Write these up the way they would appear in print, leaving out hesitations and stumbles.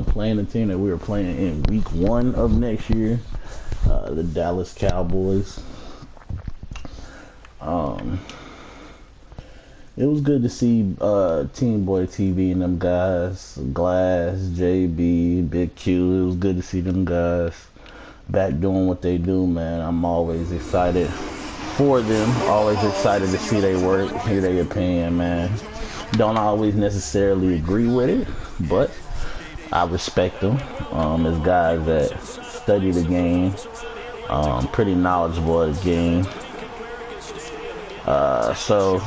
playing the team that we were playing in week 1 of next year, the Dallas Cowboys. It was good to see Team BoydTV and them guys, Glass, JB, Big Q. It was good to see them guys back doing what they do, man. I'm always excited for them, always excited to see they work, hear their opinion, man. Don't always necessarily agree with it, but I respect them as guys that study the game, pretty knowledgeable of the game. So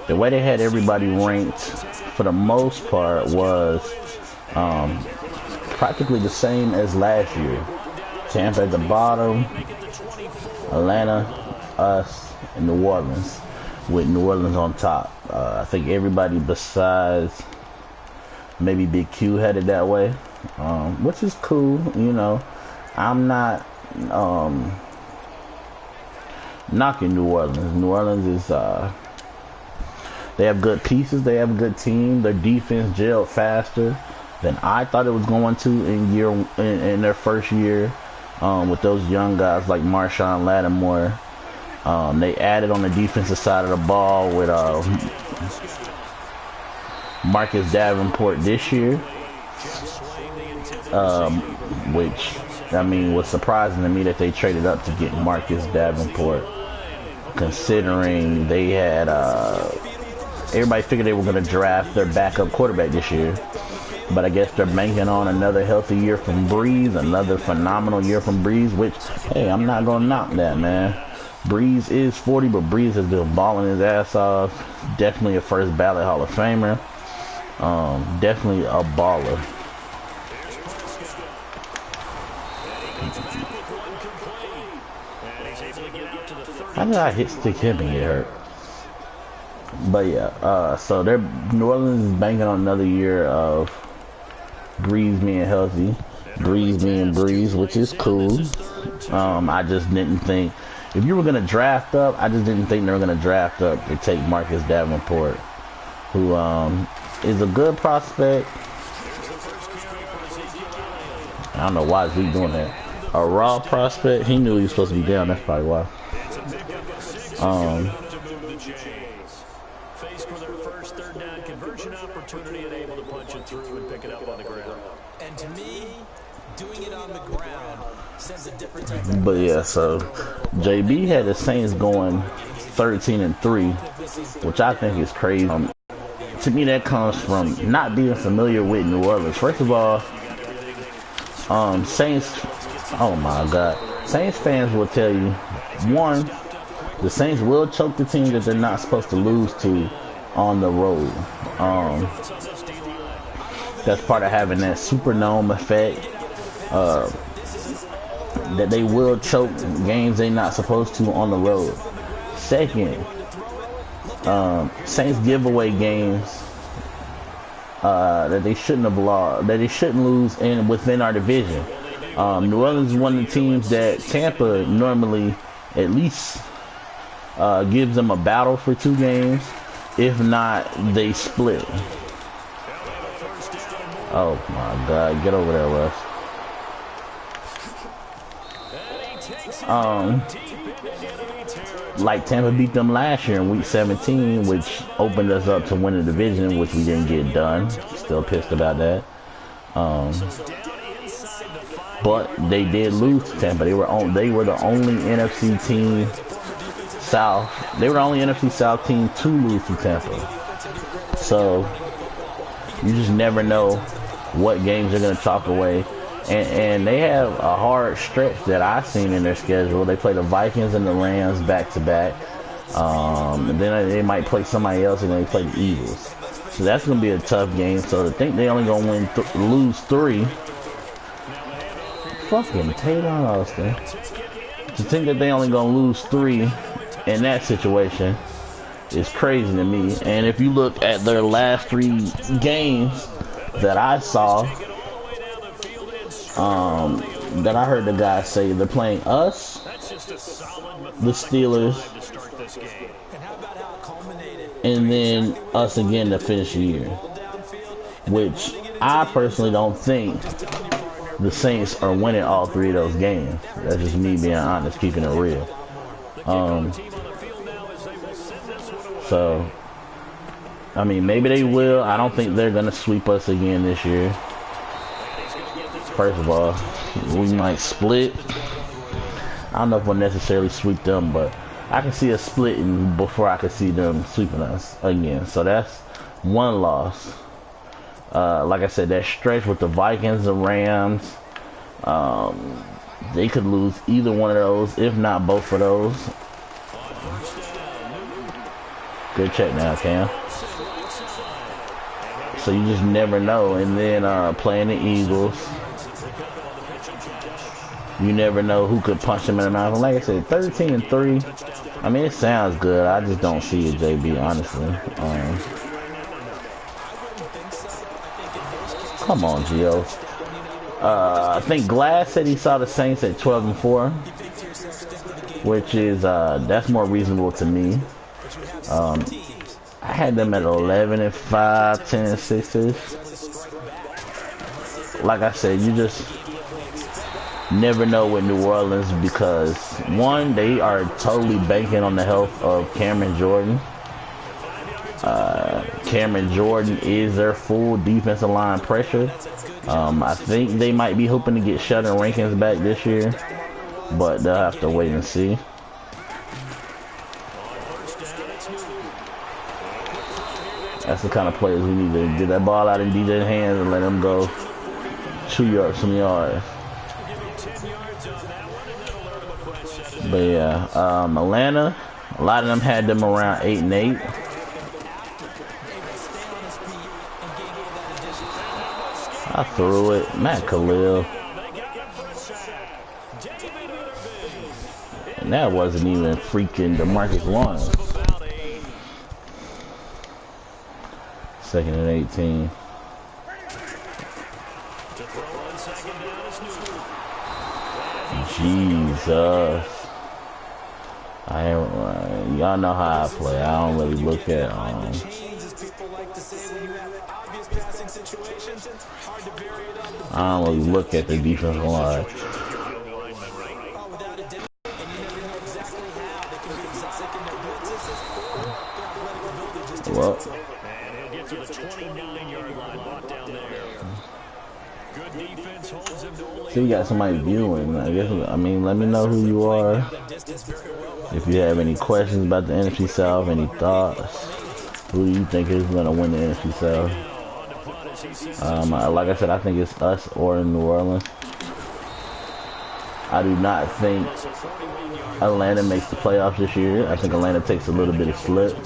the way they had everybody ranked for the most part was practically the same as last year. Tampa at the bottom, Atlanta, us, and New Orleans, with New Orleans on top. I think everybody besides maybe Big Q had it that way, which is cool. You know, I'm not knocking New Orleans. New Orleans is they have good pieces, they have a good team. Their defense gelled faster than I thought it was going to in their first year, with those young guys like Marshawn Lattimore. They added on the defensive side of the ball with Marcus Davenport this year, which, I mean, was surprising to me that they traded up to get Marcus Davenport, considering they had everybody figured they were going to draft their backup quarterback this year. But I guess they're banking on another healthy year from Breeze, another phenomenal year from Breeze, which, hey, I'm not going to knock that, man. Breeze is 40, but Breeze has been balling his ass off. Definitely a first ballot Hall of Famer. Definitely a baller. How did I hit stick him and get hurt? But yeah, so New Orleans is banking on another year of Breeze being healthy, Breeze being Breeze, which is cool. I just didn't think, if you were going to draft up, I just didn't think they were going to draft up to take Marcus Davenport, who is a good prospect. I don't know why is he doing that. A raw prospect. He knew he was supposed to be down. That's probably why. Faced for their first third down conversion opportunity and able to punch it through and pick it up on the ground. And to me, doing it on the ground sends a different type of. But yeah, so JB had the Saints going 13-3, which I think is crazy. To me, that comes from not being familiar with New Orleans. First of all, Saints, oh my God, Saints fans will tell you, one, the Saints will choke the team that they're not supposed to lose to on the road. That's part of having that Superdome effect. That they will choke games they're not supposed to on the road. Second, Saints give away games that they shouldn't have lost, that they shouldn't lose within our division. New Orleans is one of the teams that Tampa normally at least gives them a battle for 2 games. If not, they split. Oh my God, get over there, Russ. Like Tampa beat them last year in week 17, which opened us up to win the division, which we didn't get done. Still pissed about that. But they did lose to Tampa. They were the only NFC team South. They were the only NFC South team to lose to Tampa. So you just never know what games they're going to chalk away. And they have a hard stretch that I've seen in their schedule. They play the Vikings and the Rams back to back. And then they might play somebody else, and then they play the Eagles. So that's going to be a tough game. So to think they only going to lose 3. Fucking Taylor Austin. To think that they only going to lose 3 in that situation is crazy to me. And if you look at their last 3 games that I saw, that I heard the guys say, they're playing us, the Steelers, and then us again to finish the year. Which I personally don't think the Saints are winning all 3 of those games. That's just me being honest, keeping it real. So, I mean, maybe they will. I don't think they're going to sweep us again this year. First of all, we might split. I don't know if we'll necessarily sweep them, but I can see us splitting before I can see them sweeping us again. So that's 1 loss. Like I said, that stretch with the Vikings and Rams, they could lose either one of those, if not both of those. Good check now, Cam. So you just never know. And then playing the Eagles, you never know who could punch them in the mouth. And like I said, 13-3. I mean, it sounds good. I just don't see it, JB, honestly. Come on, Gio. I think Glass said he saw the Saints at 12-4, which is that's more reasonable to me. I had them at 11-5, 10-6. Like I said, you just never know with New Orleans because, one, they are totally banking on the health of Cameron Jordan. Cameron Jordan is their full defensive line pressure. I think they might be hoping to get Sheldon Rankins back this year, but they'll have to wait and see. That's the kind of players we need to get that ball out in DJ's hands and let him go chew up some yards. But yeah, Atlanta, a lot of them had them around 8-8. I threw it. Matt Khalil. And that wasn't even freaking DeMarcus Lawrence. 2nd and 18. Jesus. Y'all know how I play. I don't really look at I don't really look at the defensive line. Well, so you got somebody viewing. I mean, let me know who you are. If you have any questions about the NFC South, any thoughts, who do you think is going to win the NFC South? Like I said, I think it's us or New Orleans. I do not think Atlanta makes the playoffs this year. I think Atlanta takes a little bit of slip.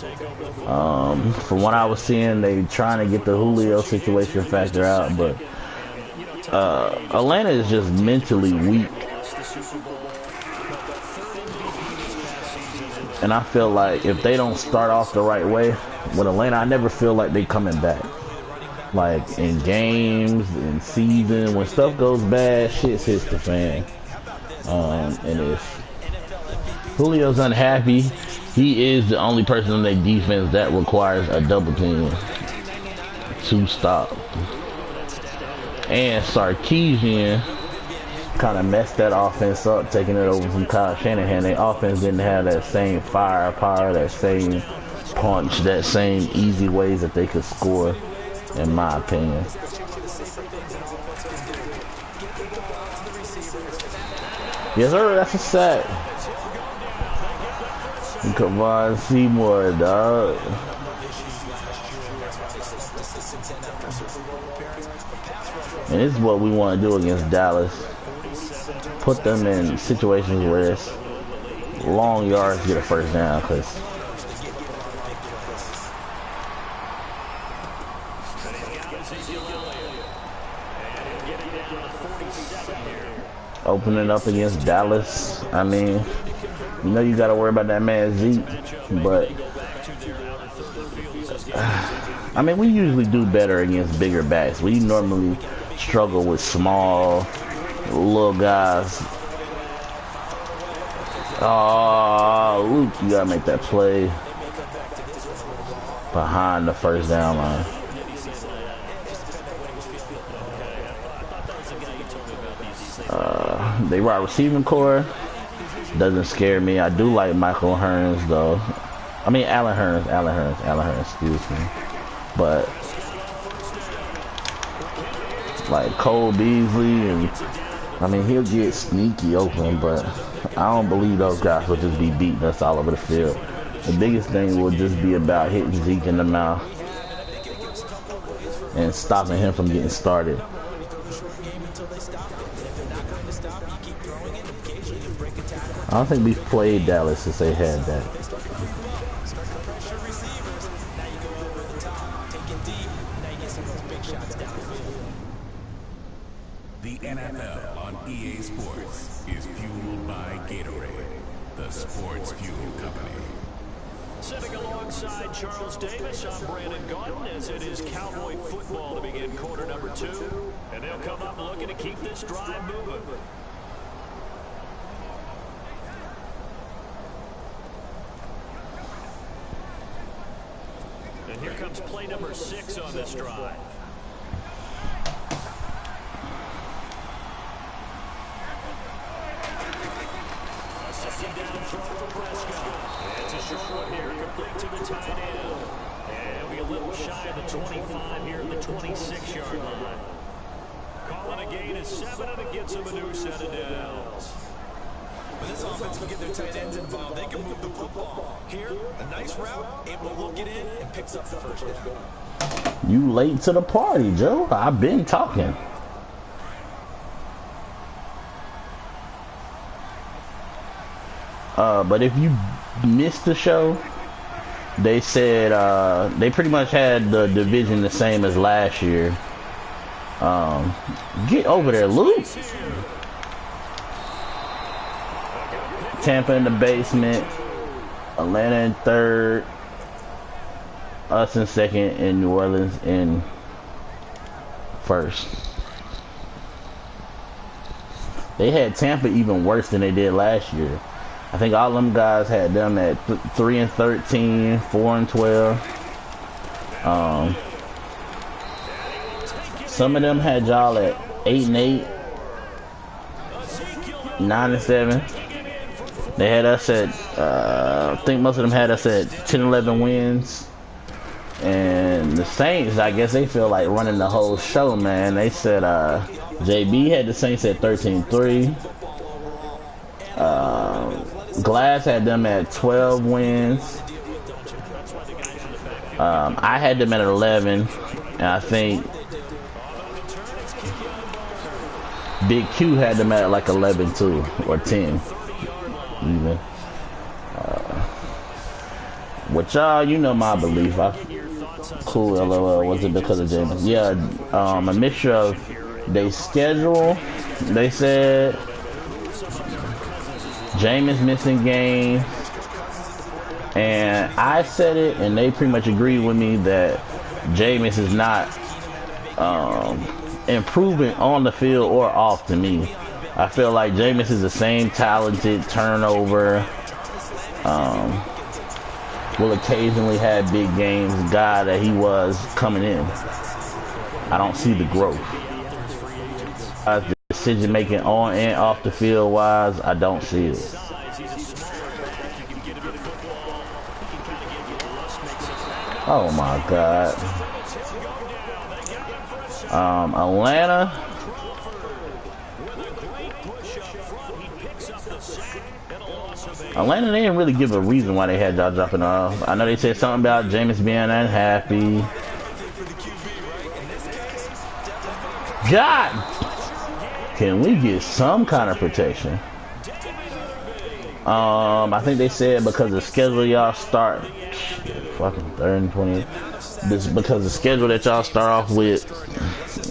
From what I was seeing, they trying to get the Julio situation factor out, but Atlanta is just mentally weak. And I feel like if they don't start off the right way with Atlanta, I never feel like they coming back. Like in games, in season, when stuff goes bad, shit hits the fan. And if Julio's unhappy, he is the only person on their defense that requires a double team to stop. And Sarkisian kind of messed that offense up, taking it over from Kyle Shanahan. Their offense didn't have that same firepower, that same punch, that same easy ways that they could score, in my opinion. Yes, sir, that's a sack. Come on, Seymour, dog. And this is what we want to do against Dallas. Put them in situations where it's long yards to get a first down, because opening up against Dallas, I mean, you know you got to worry about that man Zeke, but I mean, we usually do better against bigger backs. We normally struggle with small, little guys. Oh, Luke, you got to make that play behind the first down line. They wide receiving core doesn't scare me. I do like Michael Hearns though. I mean Allen Hearns, excuse me. But like Cole Beasley, and I mean he'll get sneaky open, but I don't believe those guys will just be beating us all over the field. The biggest thing will just be about hitting Zeke in the mouth and stopping him from getting started. I don't think we've played Dallas since they had that. The NFL on EA Sports is fueled by Gatorade, the sports fuel company. Sitting alongside Charles Davis, I'm Brandon Gaudin, as it is Cowboy football to begin quarter number 2. And they'll come up looking to keep this drive moving. And here comes play number 6 on this drive. Down throw for Prescott. It's a short one here, complete to the tight end. And we a little shy of the 25 here at the 26-yard line. Calling a gain of 7, and it gets them a new set of downs. When this offense can get their tight ends involved, they can move the football. Here, a nice route, able to look it in, and picks up the first down. You late to the party, Joe. I've been talking. But if you missed the show, they said they pretty much had the division the same as last year. Get over there, Luke. Tampa in the basement, Atlanta in third, us in second, and New Orleans in first. They had Tampa even worse than they did last year. I think all them guys had them at 3-13, 4-12. Some of them had y'all at 8-8, 9-7. They had us at, I think most of them had us at 10-11 wins. And the Saints, I guess they feel like running the whole show, man. They said JB had the Saints at 13-3. Glass had them at 12 wins. I had them at 11, and I think Big Q had them at like 11 too, or 10 even. Which y'all, you know my belief. Cool, LOL. Was it because of James? Yeah, a mixture of they schedule. They said Jameis missing games, and I said it, and they pretty much agreed with me that Jameis is not improving on the field or off to me. I feel like Jameis is the same talented turnover, will occasionally have big games guy that he was coming in. I don't see the growth. Decision making on and off the field wise, I don't see it. Oh my God. Atlanta. Atlanta, they didn't really give a reason why they had y'all dropping off. I know they said something about Jameis being unhappy. God, can we get some kind of protection? I think they said because the schedule y'all start, fucking 3rd and 20. This because the schedule that y'all start off with,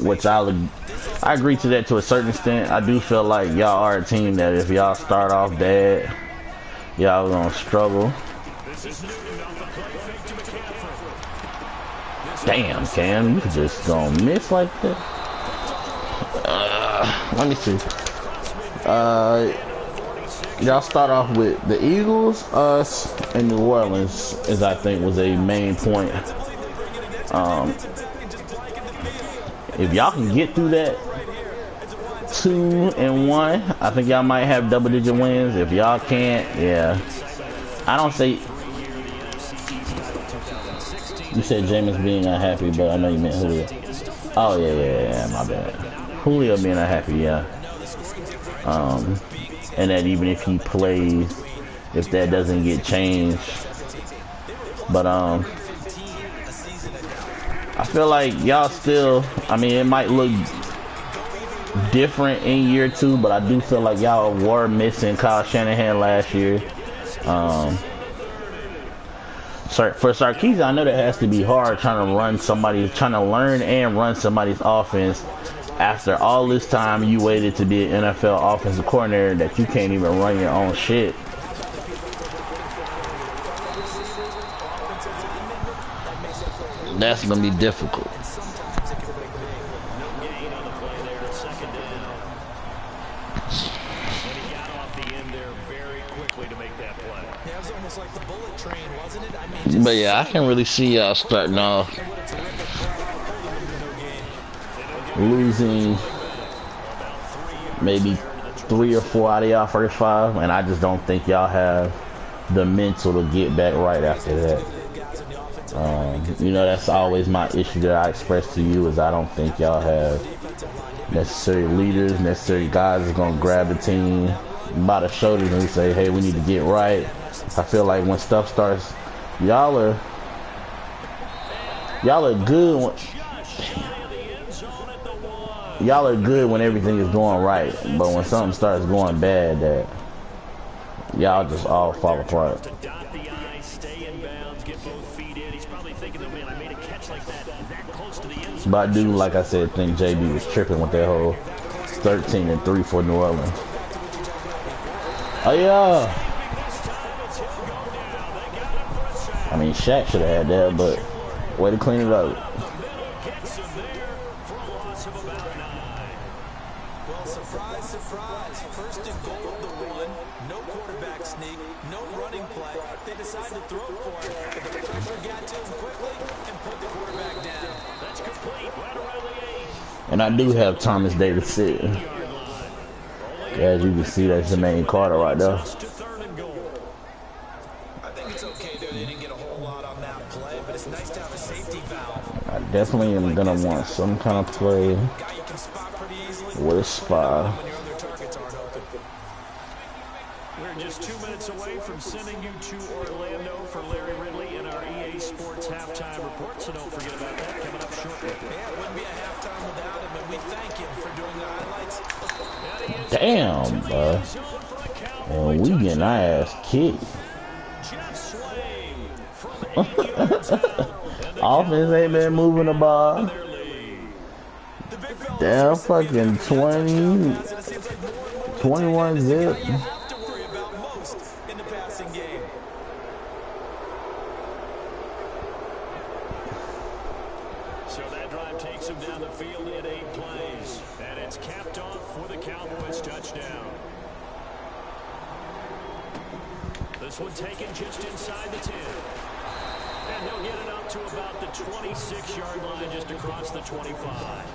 which I agree to that to a certain extent. I do feel like y'all are a team that if y'all start off bad, y'all gonna struggle. Damn, Cam, you just gonna miss like that. Let me see. Y'all start off with the Eagles, us, and New Orleans, as I think was a main point. If y'all can get through that, 2-1. I think y'all might have double-digit wins. If y'all can't, yeah. I don't say. You said Jameis being unhappy, but I know you meant Julio. Oh yeah, my bad. Julio being unhappy, yeah. And that even if he plays, if that doesn't get changed, but I feel like y'all still. I mean, it might look different in year 2, but I do feel like y'all were missing Kyle Shanahan last year. For Sarkisian, I know that has to be hard trying to learn and run somebody's offense after all this time you waited to be an NFL offensive coordinator that you can't even run your own shit. That's gonna be difficult. But yeah, I can really see y'all starting off losing maybe 3 or 4 out of y'all first 5, and I just don't think y'all have the mental to get back right after that. You know, that's always my issue that I express to you, is I don't think y'all have necessary leaders, necessary guys that's gonna grab the team by the shoulders and say, hey, we need to get right. I feel like when stuff starts, y'all are good. Y'all are good when everything is going right, but when something starts going bad, that y'all just all fall apart. But I do, like I said, think JB was tripping with that whole 13-3 for New Orleans. Oh yeah. I mean, Shaq should have had that, but way to clean it up. Well, surprise, surprise. First and goal of the run. No quarterback sneak, no running play. They decide to throw for it. But the pressure got to him quickly and put the quarterback down. That's complete right around the 8. And I do have Thomas Davis sitting. As you can see, that's the main Carter right there. I think it's okay there. They didn't get a whole lot on that play, but it's nice to have a safety valve. I definitely am gonna want some kind of play Guy you can spot pretty easily. with a spy. When your other targets aren't open. We're just 2 minutes away from sending you to Orlando for Larry Ridley in our EA Sports halftime report, so don't forget about that coming up shortly. Yeah, it wouldn't be a halftime without him, and we thank him for doing the highlights. Damn, bro. And we getting our ass kicked. Offense ain't been moving the ball. Damn, fucking 20, 21 zip. You have to worry about most in the passing game. So that drive takes him down the field in 8 plays. And it's capped off with a Cowboys touchdown. This one taken just inside the 10. And he'll get it up to about the 26-yard line, just across the 25.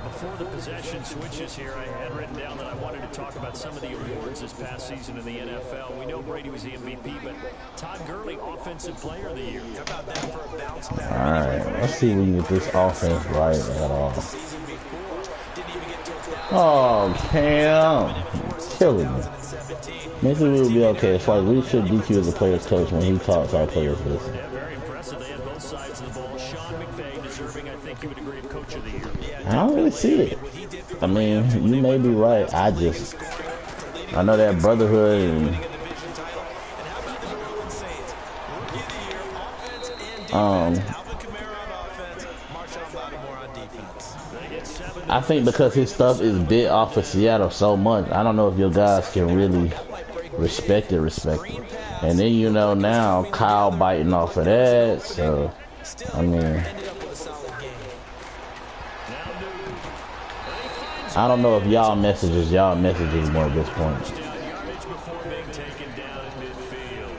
Before the possession switches here, I had written down that I wanted to talk about some of the awards this past season in the NFL. We know Brady was the MVP, but Todd Gurley, Offensive Player of the Year. How about that for a bounce back? All right, let's see if we can get this offense right at all. Season before, didn't even get to 1,000. Oh, Cam, killing me. Maybe we'll be okay. It's like we should DQ as a player's coach when he talks our players listen. Yeah, very impressive. They had both sides of the ball. Sean McVay deserving, I think you would agree, of Coach of the Year. I don't really see it. I mean, you may be right. I know that brotherhood and I think because his stuff is bit off of Seattle so much, I don't know if your guys can really respect it. And then, you know, now Kyle biting off of that, so I mean, I don't know if y'all messages more at this point. Yardage before being taken down in midfield.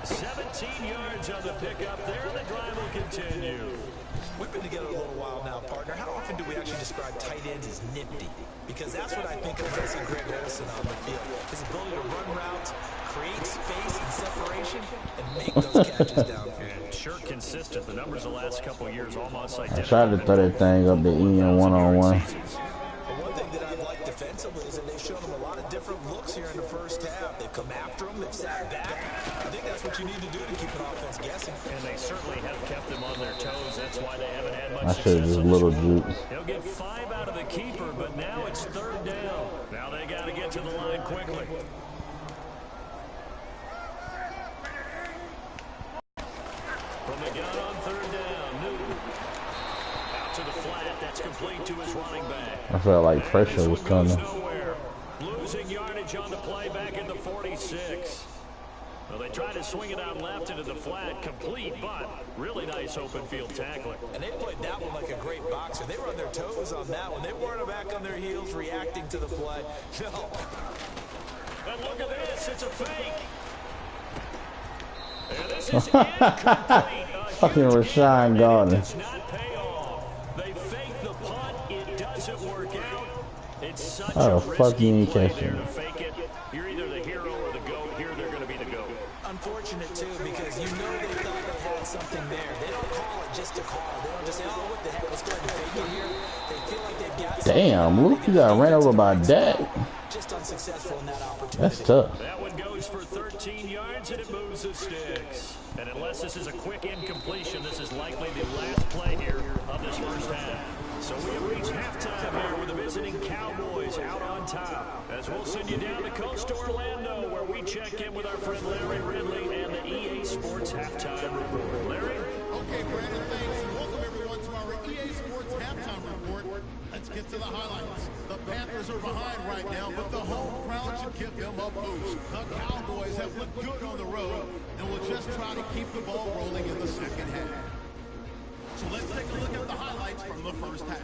17 yards on the pickup there, and the drive will continue. We've been together a little while now, nifty. Because that's what I think of when I see Greg Olsen on the field. His ability to run routes, create space and separation, and make those catches downfield. And sure consistent. The numbers the last couple of years almost I identical. tried to throw that thing up the Ian one-on-one. But one thing that I've liked defensively is that they've shown him a lot of different looks here in the first half. They've come after him, they've sat back. I think that's what you need to do to keep an offense guessing. And they certainly have kept them on their toes. That's why they haven't had I much should have success. just little juke. He'll get 5 out of the keeper, but now it's 3rd down. Now they got to get to the line quickly. From the gun on 3rd down, Newton. Out to the flat. That's complete to his running back. I felt like pressure was coming. Losing yardage on the play back at the 46. Well, they tried to swing it out left into the flat, complete, but really nice open field tackling. And they played that one like a great boxer. They were on their toes on that one. They weren't back on their heels reacting to the play. No. And look at this. It's a fake. And this is incomplete. Fucking Rashawn Gardner. Does not pay off. They fake the punt. It doesn't work out. It's such a risky play there to fake it. You're either the hero or the GOAT. Here they're going to be the GOAT. Unfortunate, too, because you know they thought they had something there. They don't call it just to call. They don't just say, oh, what the heck, let's go ahead and fake it here. They feel like they've got something. Damn, look, you got ran over by Dak. Just unsuccessful in that opportunity. That's tough. That one goes for 13 yards, and it moves the sticks. And unless this is a quick incompletion, this is likely the last play here of this first half. So we have reached halftime here with the visiting Cowboys out on top. As we'll send you down the coast to Orlando, where we check in with our friend Larry Ridley and the EA Sports Halftime Report. Larry? Okay, Brandon, thanks. And welcome everyone to our EA Sports Halftime Report. Let's get to the highlights. The Panthers are behind right now, but the home crowd should give them a boost. The Cowboys have looked good on the road, and will just try to keep the ball rolling in the second half. So let's take a look at the highlights from the first half.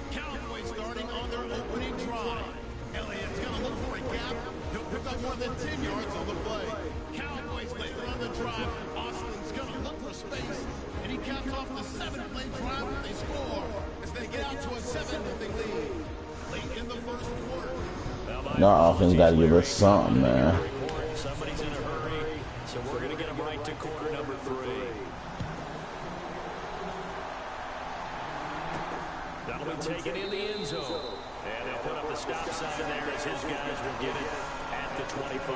Cowboys starting on their opening drive. Elliott's going to look for a gap. He'll pick up more than 10 yards on the play. Cowboys later on the drive. Austin's going to look for space, and he caps off the 7-play drive that they score as they get out to a 7-0 lead. Late in the first quarter. No, offense got to give us something, man. Somebody's in a hurry, so we're going to get them right to quarter number 3. That'll be taken in the end zone. And they'll put up the stop sign there as his guys will get it at the 25.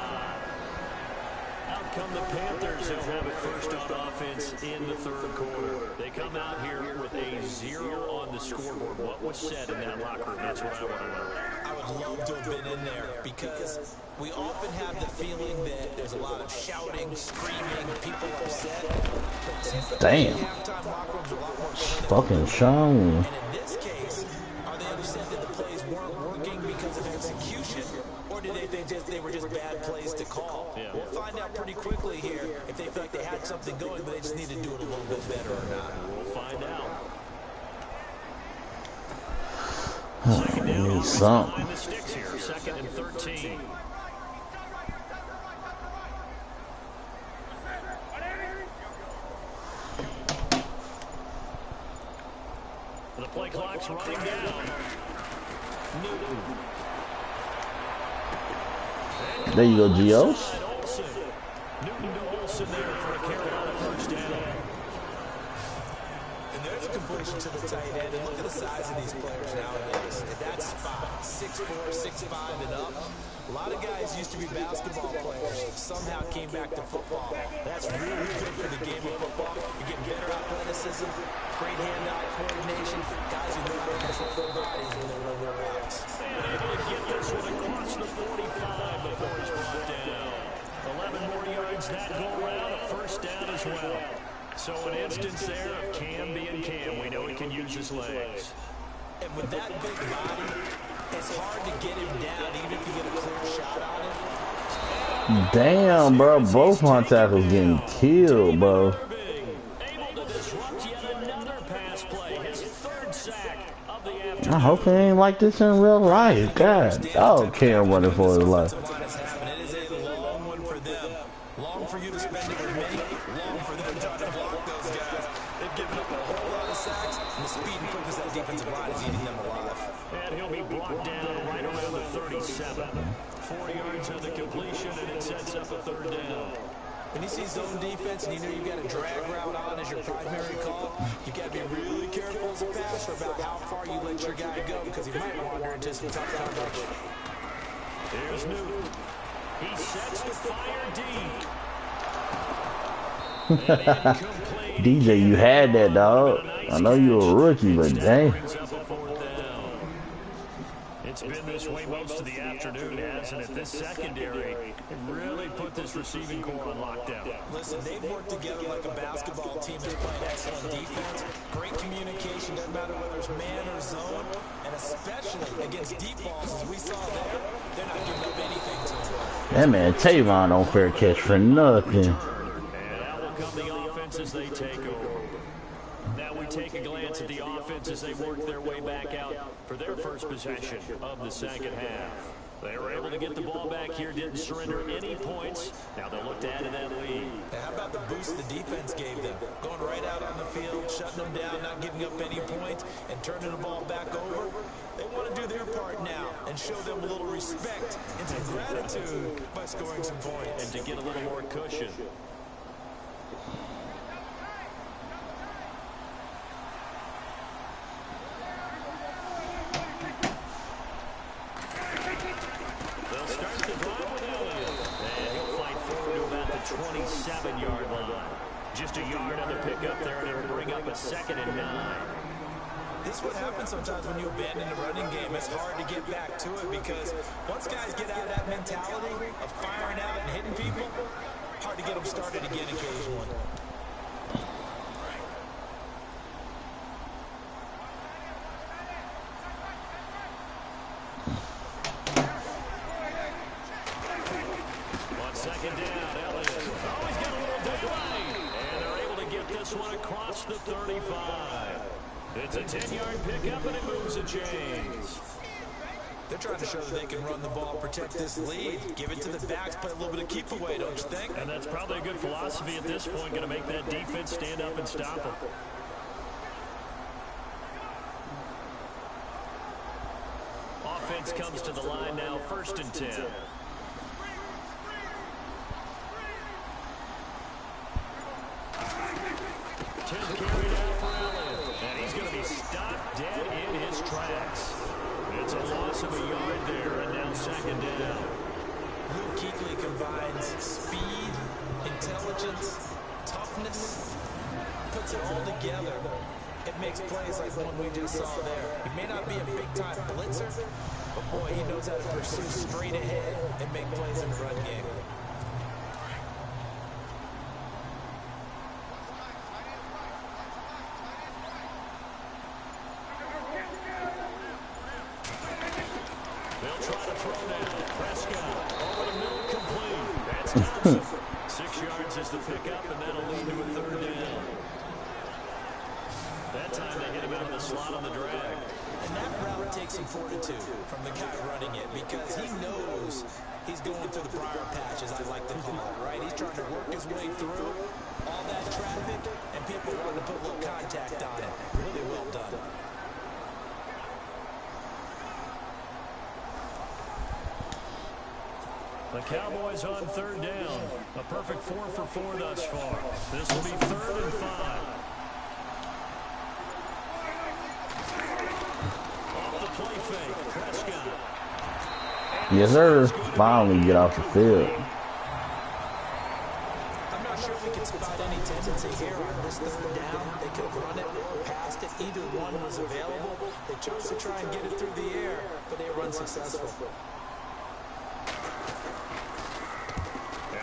Out come the Panthers. They'll have it first on offense in the 3rd quarter. They come out here with a 0 on the scoreboard. What was said in that locker room? That's what I want to know. I would love to have been in there because we often have the feeling that there's a lot of shouting, screaming, people upset. Damn. Halftime locker rooms are a lot more Fucking Sean. And in this case, are they upset that the plays weren't working because of execution, or did they think they were just bad plays to call? Yeah. We'll find out pretty quickly here if they feel like they had something going, but they just need to do it a little bit better or not. We'll find out. I need something. Behind the sticks here, 2nd and 13. The play clock's running down. Newton. There you go, Geos. Olsen. Newton to Olsen there for a Carolina first down. And there's a completion to the tight end. And look at the size of these players nowadays. At that spot, 6'4", 6'5", and up. A lot of guys used to be basketball players. Somehow came back to football. That's really good for the game of football. You're getting better athleticism, great hand-eye coordination. Guys who know how to control their bodies when they run their routes. And able to get this one across the 45 before he's brought down. 11 more yards that go around, a first down as well. So an instance there of Cam being Cam. We know he can use his legs. And with that big body, it's hard to get him down, even if you get a clear shot on him. Damn, bro. Both my tackles getting killed, bro. Able to disrupt yet another pass play. His 3rd sack of the afternoon. I hope it ain't like this in real life. God, dog Cam running for his life. It is a long one for them. Long for you to spend it with me. Long for them to try to block those guys. They've given up a whole lot of sacks, and the speed and quickness of that defensive line is eating them alive. 37. 4 yards on the completion, and it sets up a third down. When you see zone defense and you know you've got a drag route on as your primary call, you got to be really careful as a passer about how far you let your guy go because he might wander into some tough coverage. Here's Newton. He sets the fire deep. DJ, you had that, dog. I know you're a rookie, but dang. It's been this way most of the afternoon, hasn't it? This secondary really put this receiving core on lockdown. Listen, they've worked together like a basketball team that's playing excellent defense. Great communication, doesn't matter whether it's man or zone, and especially against deep balls, as we saw there, they're not giving up anything to them. That man Tavon don't fair catch for nothing. And out will come the offense as they take over. Now we take a glance at the offense as they work their way back out for their first possession of the second half. They were able to get the ball back here, didn't surrender any points. Now they'll look to add to that lead. Now, how about the boost the defense gave them? Going right out on the field, shutting them down, not giving up any points, and turning the ball back over. They want to do their part now and show them a little respect and some gratitude by scoring some points. And to get a little more cushion. They'll start the drive with Elliott. And he'll fight forward to about the 27-yard line. Just a yard on the pickup there, and it'll bring up a 2nd and 9. This is what happens sometimes when you abandon the running game. It's hard to get back to it because once guys get out of that mentality of firing out and hitting people, hard to get them started again occasionally. On 2nd down, Elliott. Oh, he's got a little delay. And they're able to get this one across the 35. It's a 10-yard pickup, and it moves the chains. They're trying to show that they can run the ball, protect this lead, give it to the backs, play a little bit of keep away, don't you think? And that's probably a good philosophy at this point, going to make that defense stand up and stop them. Offense comes to the line now, 1st and 10. 10 carried out for Elliott, and he's going to be stopped dead in his tracks. It's a loss of a yard there, and now 2nd down. Luke Kuechly combines speed, intelligence, toughness, puts it all together. It makes plays like the one we just saw there. He may not be a big-time blitzer, but boy, he knows how to pursue straight ahead and make plays in the run game. They'll try to throw now. Prescott over the middle, complete. That's Thompson. 6 yards is the pickup, and that'll lead to a 3rd down. That time they hit him out of the slot on the drag. And that route takes some fortitude from the guy running it because he knows he's going through the briar patch, as I like to call it, right? He's trying to work his way through all that traffic, and people want to put a little contact on it. Really well done. The Cowboys on 3rd down. A perfect 4 for 4 thus far. This will be 3rd and 5. Off the play fake, Prescott. Yes, sir. Finally get off the field. I'm not sure we can spot any tendency here on this 3rd down. They could have run it, passed it. Either one was available. They chose to try and get it through the air, but they were unsuccessful.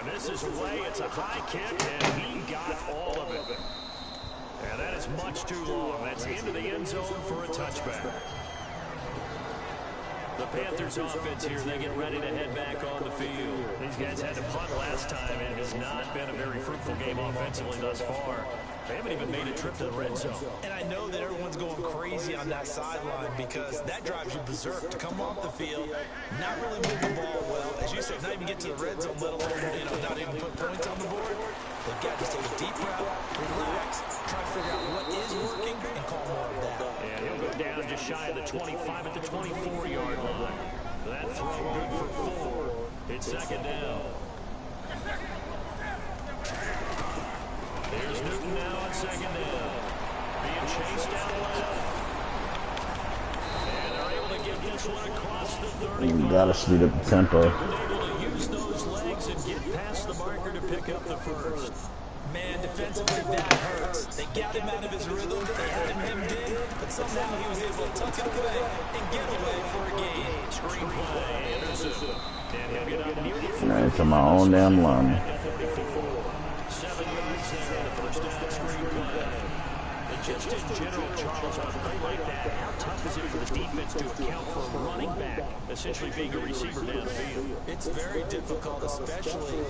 This is away. It's a high kick, and he got all of it. And that is much too long. That's into the end zone for a touchback. The Panthers offense here, they get ready to head back on the field. These guys had to punt last time, and it has not been a very fruitful game offensively thus far. They haven't even made a trip to the red zone. And I know that everyone's going crazy on that sideline because that drives you berserk to come off the field, not really move the ball well. As you said, not even get to the red zone, let alone, not even put points on the board. They've got to just take a deep breath, relax, try to figure out what is working, and call more of that. And he'll go down just shy of the 25 at the 24-yard line. That throw good for 4. It's second down. Here's Newton now on second down. Being chased out left. And they're able to get this one across the 30. You gotta speed up the tempo. Able to use those legs and get past the marker to pick up the first. Man, defensively, that hurts. They got him out of his rhythm. They had him hemmed in, but somehow he was able to tuck it away and get away for a gain. Screenplay, Anderson. And he'll get up near the Right to my own damn line. 7 yards there, the first down screenplay. And just in general, Charles, on a play like that, how tough is it for the defense to account for a running back essentially being a receiver downfield? It's very difficult, especially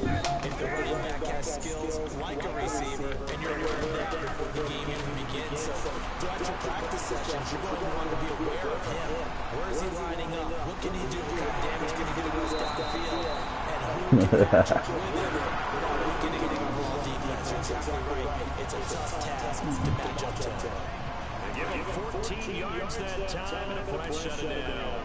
if the running back has skills like a receiver, and you're aware of that before the game even begins. So throughout your practice sessions, you're going to want to be aware of him. Where is he lining up? What can he do? What kind of damage can he do to us downfield? And who can match up with him without weakening the overall defense? You're exactly right. It's a tough task to match up to him. Give him 14 yards that time and a fresh shut it down.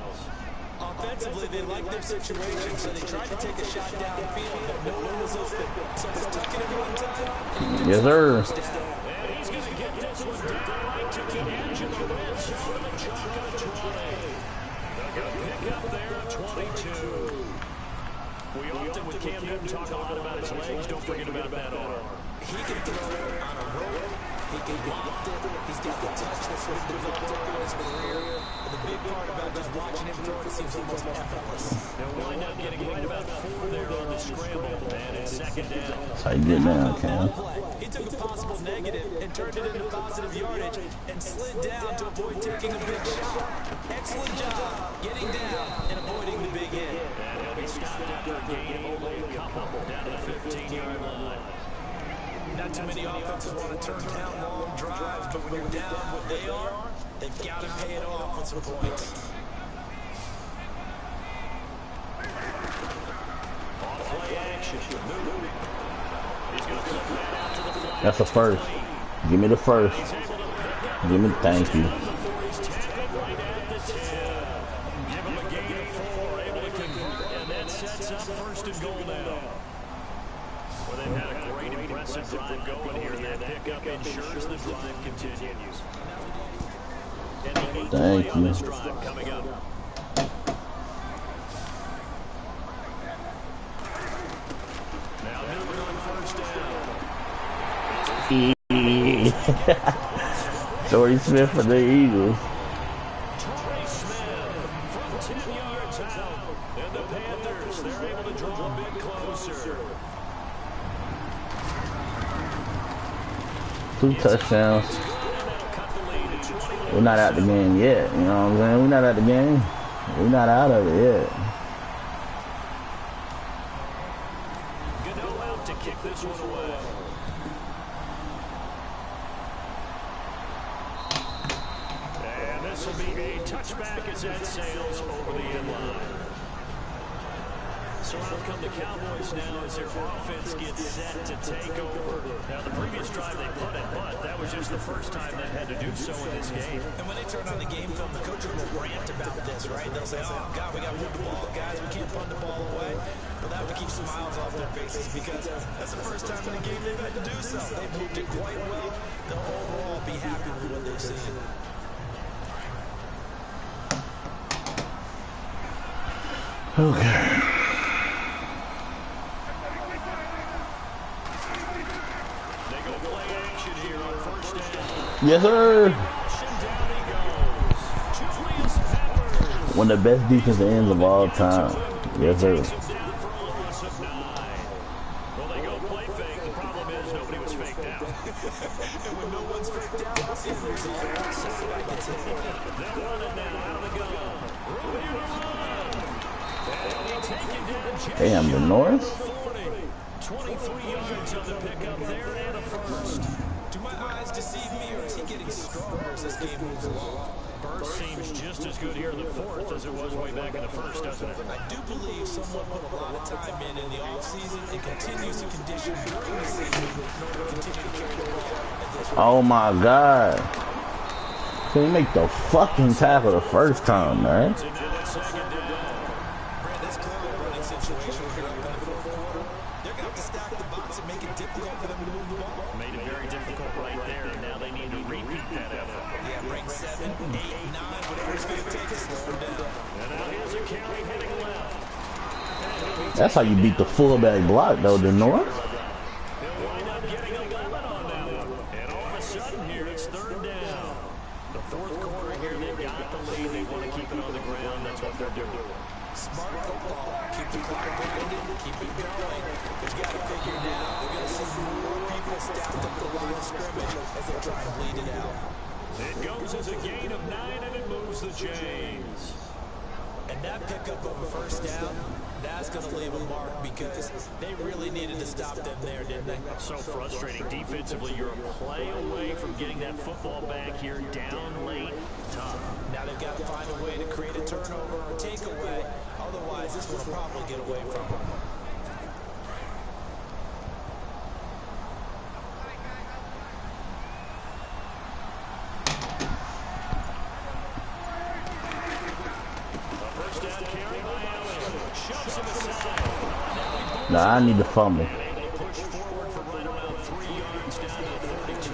Offensively, they liked their situation, so they tried to take a shot downfield, but no one was open. So just tuck it in one time. Yes, sir. And he's going to get this one down right to the edge of the red zone of the shotgun 20. They're going to pick up there at 22. We often, with Cam Newton, talk a lot about his legs. Don't forget about that arm. He can throw it on a rope. He can loft it. He's got the touch that's been developed over his career. And the big part about just watching him throw it seems almost effortless. They'll wind up getting right about 4 there on the scramble. And it's second down. That's how you get down, Cam. He took a possible negative and turned it into positive yardage and slid down to avoid taking a big shot. Excellent job getting down and avoiding the big hit. And he'll be stopped after a gain of only a couple down to the 15-yard line. Not too many offenses want to turn down long drives, but when you're down what they are, they've got to pay it off with some points. Off-play action. He's going to flip that out to the flat. That's a first. Give me the first. Give me, thank you. He's tackled right at the 10. Give him a gain of 4, able to convert, and that sets up first and goal now. Well, they've had a great, impressive drive going here, and that pickup ensures the drive continues. And the 8th play on this drive coming up. Now Newton on first down. Torrey Smith for the Eagles. Torrey Smith from 10 yards out. And the Panthers, they're able to draw a bit closer. 2 touchdowns. We're not out the game yet. You know what I'm saying? We're not out the game. We're not out of it yet. Gano out to kick this one away. And this will be a touchback as that sails over the end line. So out come the Cowboys now as their offense gets set to take over. Now, the previous drive they punted, but that was just the first time they had to do so in this game. And when they turn on the game film, the coaches will rant about this, right? They'll say, oh, God, we got to move the ball, guys. We can't punt the ball away. But that would keep smiles off their faces because that's the first time in the game they've had to do so. They've moved it quite well. They'll overall be happy with what they've seen. Okay. Yes, sir. One of the best defensive ends of all time. Yes, sir. Well, they go play fake. The problem is nobody was faked out. And when no one's faked out, it's the result. Sounds like it's hit. They'll run it now out of the gun. And he'll take it down just Damn, the North. 23 yards on the pickup there and a first. Do my eyes deceive me, or is he getting stronger as this game moves along? Burst seems just as good here in the fourth as it was way back in the first, doesn't it? I do believe someone put a lot of time in the offseason and continues to condition during the season in order to continue to carry the ball. Oh my God. Can you make the fucking tackle the first time, man? So now it's second down. They're going to have to stack the box and make it difficult for them to move the ball. Made it very difficult right there, and now they need to repeat that effort. Yeah, bring 7, 8, 9, whatever it's going to take to slow them down. And now here's a carry heading left. That's how you beat the fullback block, though, the North. They'll wind up getting 11 on that one. And all of a sudden here, it's 3rd down. The 4th quarter here, they've got the lead. They want to keep it on the ground. That's what they're doing. Smart football. Keep the clock going. Keep it going. But you got to figure now, they're going to see more people stacked up the line of scrimmage as they try to bleed it out. It goes as a gain of 9, and it moves the chains. And that pickup of a 1st down, that's going to leave a mark because they really needed to stop them there, didn't they? So frustrating. Defensively, you're a play away from getting that football back here down late. Tough. Now they've got to find a way to create a turnover or a takeaway. Otherwise, this one will probably get away from them. Nah, I need to fumble. They push forward for right around 3 yards down to the 42.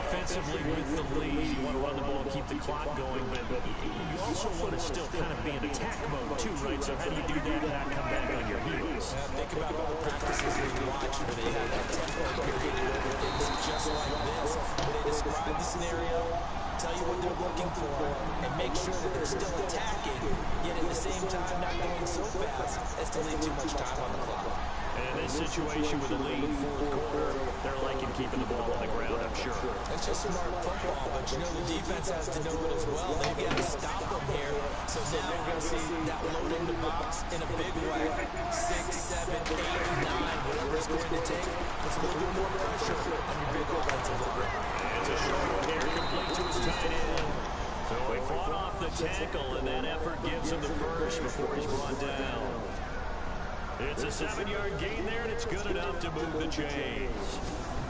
Offensively with the lead, you want to run the ball and keep the clock going, but you also want to still kind of be in attack mode too, right? So how do you do that and not come back on your heels? Think about all the practices we watch where they have that tempo period over things just like this, where they describe the scenario, tell you what they're looking for, and make sure that they're still attacking, yet at the same time not going so fast as to leave too much time on the clock. And in this situation with the lead 4th quarter, they're liking keeping the ball on the ground, I'm sure. That's just smart football, but you know the defense has to know it as well. They've got to stop them here. So now we're going to see that load in the box in a big way. 6, 7, 8, 9, whatever it's going to take. Puts a little bit more pressure on your big offensive line. It's a short one here, complete to his tight end. So he fought off the tackle, and that effort gives him the first before he's brought down. It's a 7-yard gain there, and it's good enough to move the chains.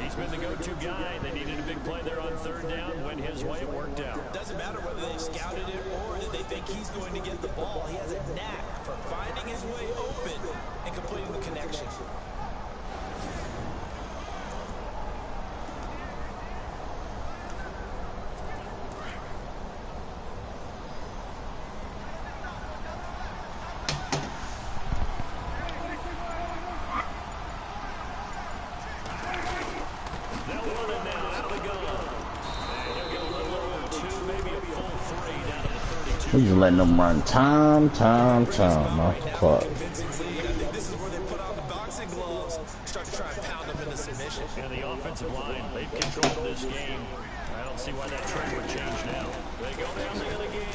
He's been the go-to guy. They needed a big play there on 3rd down. Went his way, it worked out. Doesn't matter whether they've scouted it or that they think he's going to get the ball. He has a knack for finding his way open and completing the connection. We're just letting them run time off the clock. I think this is where they put on the boxing gloves, start to try and pound them into submission. And the offensive line, they've controlled this game. I don't see why that trend would change now. They go down there again.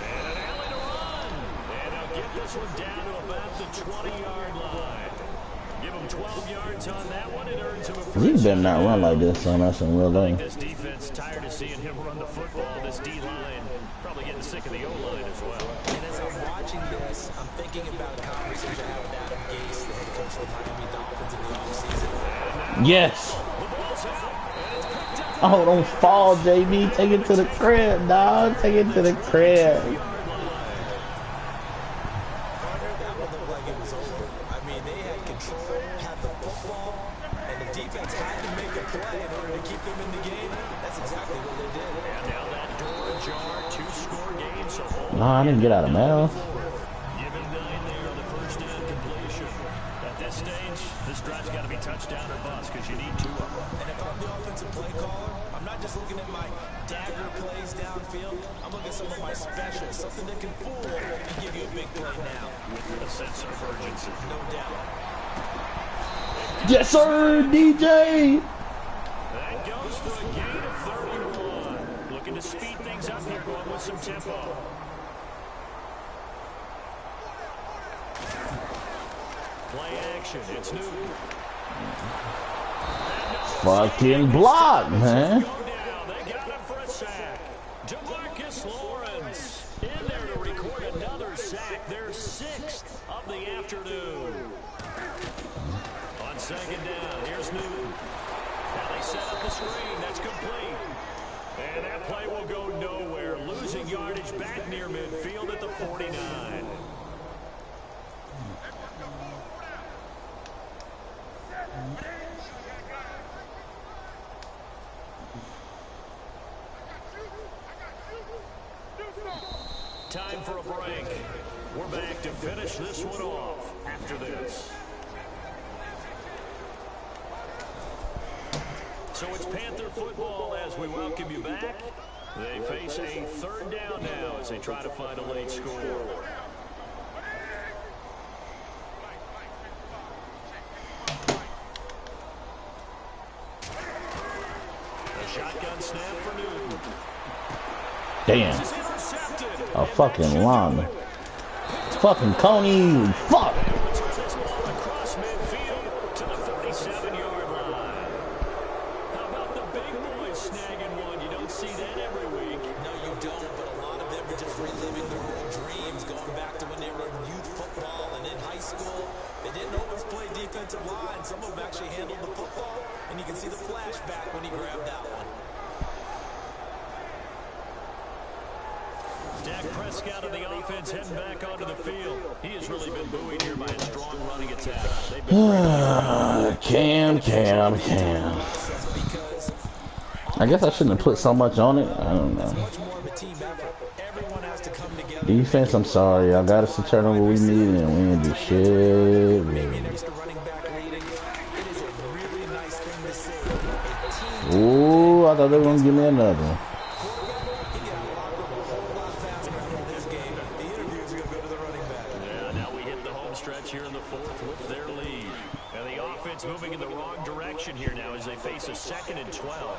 And an alley to run. And they'll get this one down to about the 20-yard line. Give him 12 yards on that one. It earns him a first. He better not run like this, son. That's some real thing. This defense tired of seeing him run the football. This D-line probably getting sick of the O-line as well. And as I'm watching this, I'm thinking about a conversation I had with Adam Gase, the head coach of the Miami Dolphins in the offseason. Yes. Oh, don't fall, JB. Take it to the crib, dog. Take it to the crib. That would look like it was over. I mean, they had control, had the football, and the defense had to make a play in order to keep them in the game. That's exactly what they did. And now that door ajar, 2-score game. So No, I didn't get out of mouth. Give him 9 there on the first down completion. At this stage, this drive's got to be touchdown or bust because you need 2 of them. And if I'm the offensive play caller, I'm not just looking at my dagger plays downfield. I'm looking at some of my specials, something that can fool and give you a big play now. With a sense of urgency. No doubt. Yes, sir, DJ. That goes for a gain of 31. Looking to speed things up here, going with some tempo. Play action, it's Newton. Fucking block, man. Go down, they got him for a sack. DeMarcus Lawrence in there to record another sack, their 6th of the afternoon. On 2nd down, here's Newton. Now they set up the screen, that's complete. And that play will go nowhere, losing yardage back near midfield at the 49. for a break. We're back to finish this one off after this. So it's Panther football as we welcome you back. They face a third down now as they try to find a late score. A shotgun snap for Newton. Damn. A fucking line. Fucking Coney. Fuck. Across midfield to the 47-yard line. How about the big boys snagging one? You don't see that every week. No, you don't, but a lot of them are just reliving their old dreams, going back to when they were in youth football and in high school. They didn't always play defensive line. Some of them actually handled the football, and you can see the flashback when he grabbed that one. Dak Prescott of the offense heading back onto the field. He has really been buoyed here by a strong running attack. Cam. I guess I shouldn't have put so much on it. I don't know. Defense, I'm sorry. I got us to turn over we need and we didn't do shit. Ooh, I thought they were going to give me another. Here in the fourth with their lead. And the offense moving in the wrong direction here now as they face a 2nd and 12.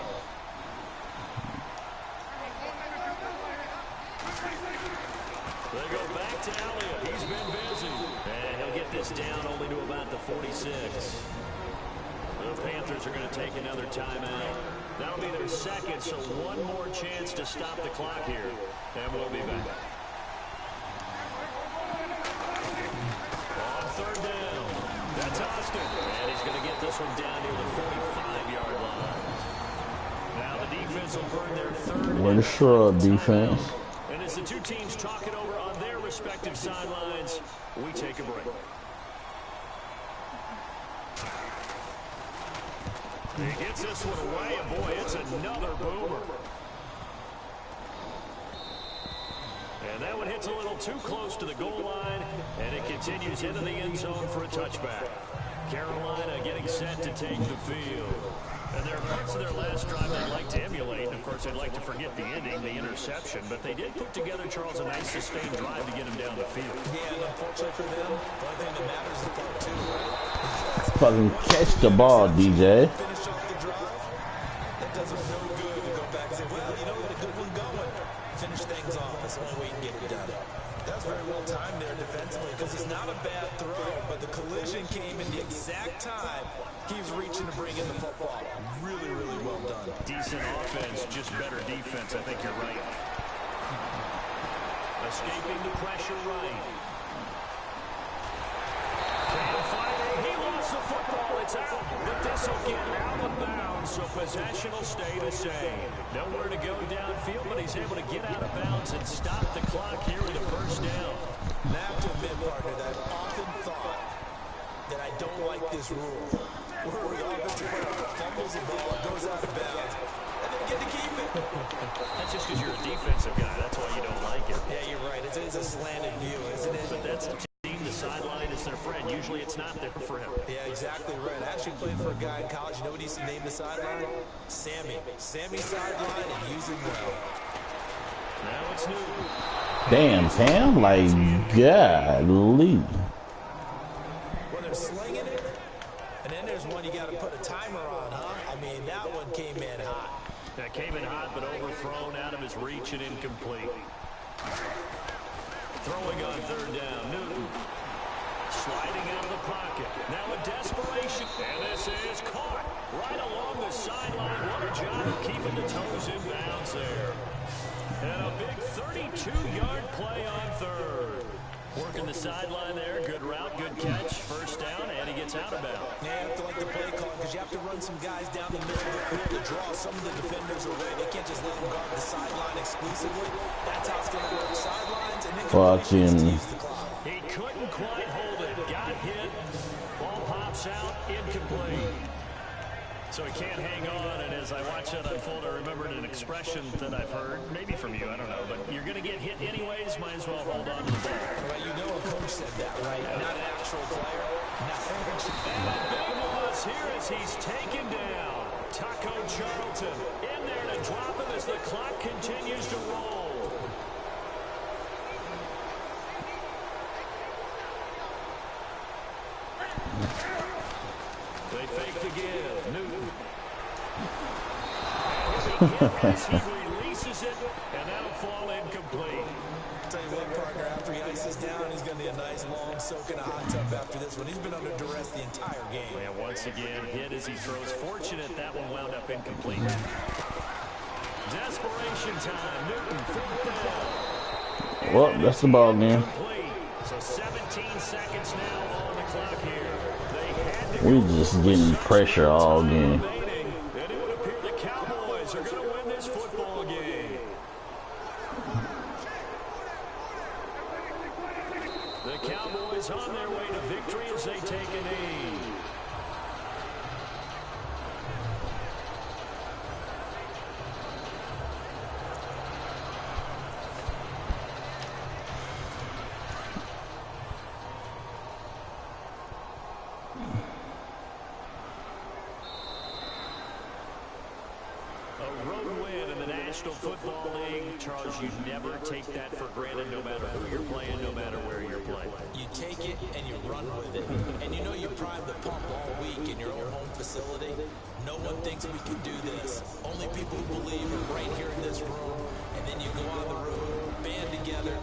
They go back to Elliott. He's been busy. And he'll get this down only to about the 46. The Panthers are going to take another timeout. That'll be their second, so one more chance to stop the clock here. And we'll be back. Third down. That's Austin. And he's going to get this one down near the 45-yard line. Now the defense will burn their third. Way to shrub, defense. And as the two teams talk it over on their respective sidelines, we take a break. He gets this one away, and boy, it's another boomer. And that one hits a little too close to the goal line, and it continues into the end zone for a touchback. Carolina getting set to take the field. And there are parts of their last drive they'd like to emulate. And, of course, they'd like to forget the ending, the interception. But they did put together, Charles, a nice sustained drive to get him down the field. Yeah, and unfortunately for them, the only thing that matters is part two, right? Fucking catch the ball, DJ. Finish off the drive. That does them no good to go back and say, well, you know, we had a good one going. Finish things off. That's the only way you can get it done. That's very well timed there defensively because it's not a bad throw, but the collision came in the exact time he was reaching to bring in the football. Really, really well done. Decent offense, just better defense. I think you're right. Escaping the pressure right. He lost the football. It's out. But this will get out of bounds, so possession will stay the same. Nowhere to go downfield, but he's able to get out of bounds and stop the clock here with a first down. And I have to admit, partner, that I've often thought that I don't like this rule. Where the offensive player fumbles the ball, goes out of bounds, and they get to keep it. That's just because you're a defensive guy. That's why you don't like it. Yeah, you're right. It is a slanted view, isn't it? But that's the team. The sideline is their friend. Usually it's not there for him. Yeah, exactly right. I actually played for a guy in college. You know what he's named the sideline? Sammy. Sammy sideline and use him well. Now it's new. Damn, Sam. Like, golly. Well, they're slinging it. And then there's one you got to put a timer on, huh? I mean, that one came in hot. That came in hot, but overthrown out of his reach and incomplete. Throwing on third down, Newton. Sliding out of the pocket. Now a desperation. And this is caught right along the sideline. What a job of keeping the toes in bounds there. And a big 32-yard play on third. Working the sideline there. Good route, good catch. First down, and he gets out of bounds. Yeah, you have to like the play call because you have to run some guys down the middle of the field to draw some of the defenders away. They can't just let them guard the sideline exclusively. That's how it's going to work. Sidelines and then Watching. He couldn't quite hold it. Got hit. Ball pops out. Incomplete. So he can't hang on, and as I watch that unfold, I remembered an expression expression that I've heard, maybe from you, I don't know, but you're going to get hit anyways, might as well hold on to the ball. Well, you know a coach said that, right? Not an actual player. No. And a big loss here as he's taken down. Taco Charlton in there to drop him as the clock continues to roll. They fake the give. Newton. He releases it, and that'll fall incomplete. I'll tell you what, partner, after he ices down, he's going to be a nice long soak in a hot tub after this one. He's been under duress the entire game. And once again, hit as he throws. Fortunate that one wound up incomplete. Desperation time. Newton, fourth down. Well, that's the ball game. So 17 seconds now on the clock here. They had to We just getting pressure all game. and it would appear the Cowboys are going to win this football game. The Cowboys on their way to victory as they take a knee. A road win in the National Football League. Charles, you never take that for granted no matter who you're playing, no matter where you're playing. You take it and you run with it. And you know you prime the pump all week in your own home facility. No one thinks we can do this. Only people who believe are right here in this room. And then you go on the road, band together,